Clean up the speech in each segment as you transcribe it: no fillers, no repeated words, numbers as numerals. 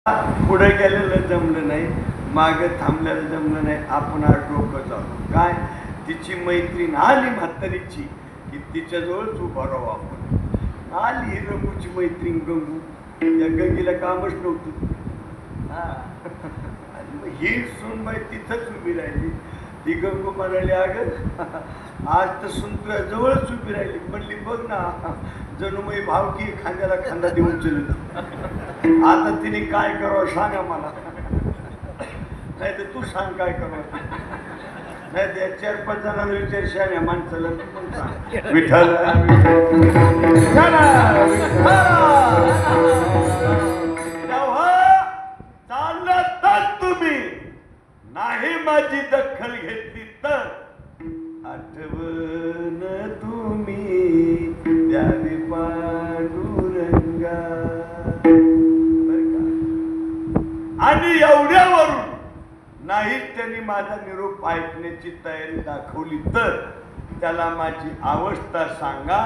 पुढे गेलेलं जमलं नाही, मागे थांबलेलं जमलं नाही, आपण आज डोकं चालू काय तिची मैत्रीण आली म्हातारीची की तिच्याजवळच उभा राहू आपण. आली रघूची मैत्रीण गंगू, या गंगीला कामच नव्हतं. ही सूनबाई तिथंच उभी राहिली. ती गंगू म्हणाली, अगं आज तर सून तुझ्या जवळच उभी राहिली. म्हणली बघ ना, जणू मी भावकी खांद्याला खांदा देऊन चलत. आता तिने काय करावं सांगा मला, नाही तर तू सांग काय करावं. नाही त्या 4-5 जणांना विचार शाळ्या माणसाला तू पण सांग. विठ्ठल चालला तर तुम्ही नाही माझी दखल घेतली तर आठवण तुम्ही द्यावी पांडुरंगा. आणि एवढ्यावरून नाही त्यांनी माझा निरोप ऐकण्याची तयारी दाखवली तर त्याला माझी अवस्था सांगा.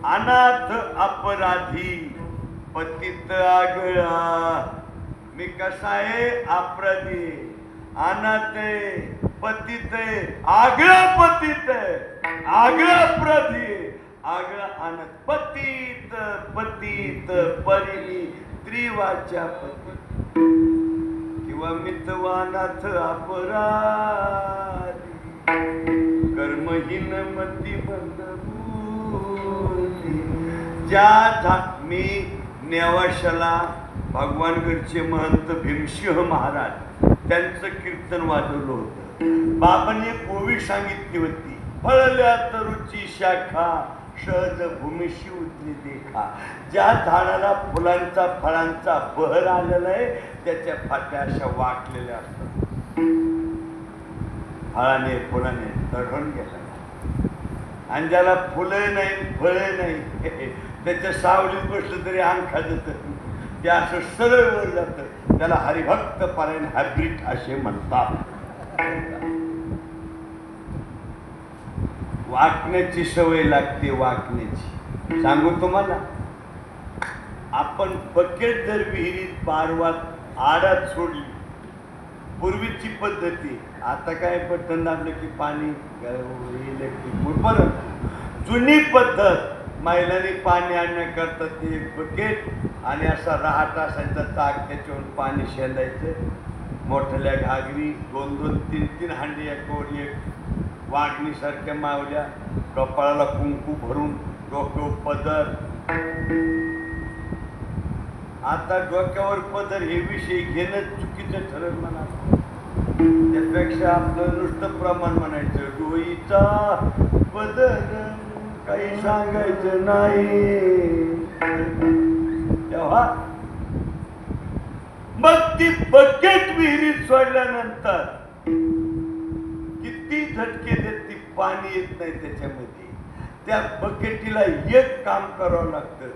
अनाथ अपराधी पतित आगळा. मी कसा आहे? अपराधी, अनाथ आहे, पतित आहे, आगळा पतित आहे, आगळा अपराधी, आगळा अनाथ. पतित पतित परिणी त्रिवाच्या पती किंवा मितवानाथ अपराधी कर्महीन मती बंधभूती. ज्या मी नेवाशाला भगवानगडचे महंत भीमसिंह महाराज त्यांचं कीर्तन वाजवलं होतं. बाबांनी ओवी सांगितली होती, फळल्या तरुची शाखा सहज भूमीशी उतरी देखा. ज्या झाडाला फुलांचा फळांचा बहर आलेला आहे त्याच्या फाट्या अशा वाटलेल्या असतात. फळाने फुलाने चढून गेला. आणि ज्याला फुले नाही फळे नाही त्याच्या सावलीत बसलं तरी अंग खाजत, ते असं सरळ वर जातं. त्याला हरिभक्त पारायण हायब्रिड असे म्हणतात. वाकण्याची सवय लागते, वाकण्याची. सांगू तुम्हाला, आपण बकेट जर विहिरीत पारवात आडात सोडली, पूर्वीची पद्धती, आता काय बटन दाबलं की पाणी इलेक्ट्रिक. परंतु जुनी पद्धत महिलांनी पाणी आणण्याकरता ते बकेट आणि असा रहाट असायचा चाक, त्याच्यावरून पाणी शेंदायचं. मोठ्या घागरी 2-2, 3-3 हांडी, एक एक वाघणीसारख्या मावल्या, कपाळाला कुंकू भरून, डोक्यावर पदर. आता डोक्यावर पदर हे विषय घेणं चुकीचं ठरत म्हणा. त्यापेक्षा आपलं नुसतं प्रमाण म्हणायचं, डोईचा पदर काही सांगायचं नाही. तेव्हा मग ती बकेट विहिरीत सोडल्यानंतर किती झटके देत, ती पाणी येत नाही त्याच्यामध्ये. त्या बकेटीला एक काम करावं लागतं.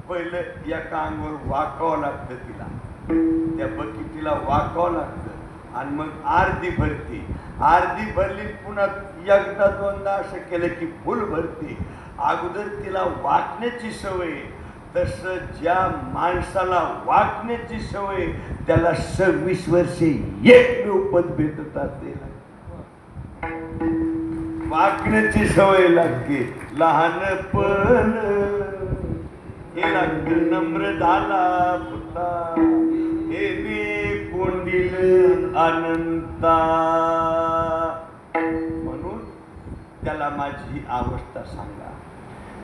पहिलं एका अंगावर वाकावं लागतं तिला, त्या बकेटीला वाकावं लागतं. आणि मग अर्धी भरती, अर्धी भरली पुन्हा एकदा दोनदा असं केलं की फुल भरती. अगोदर तिला वाकण्याची सवय, तसं ज्या माणसाला वाकण्याची सवय त्याला 26 वर्षे एकमेव पद भेटत असते. वाकण्याची सवय लागते. लहानपण हे लागतं. नम्र झाला पुता हे कोण दिल अनंता. म्हणून त्याला माझी अवस्था सांगा.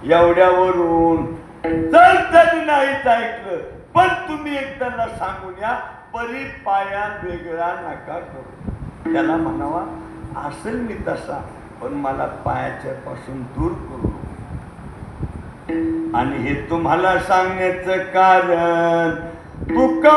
एवढ्यावरून जर त्यांनी नाहीच ऐकलं, पण तुम्ही एक त्यांना सांगून या, परी पाया वेगळा नका करू. त्याला म्हणावा, असेल मी तसा, पण मला पायाच्या पासून दूर करू. आणि हे तुम्हाला सांगण्याचं कारण, तुका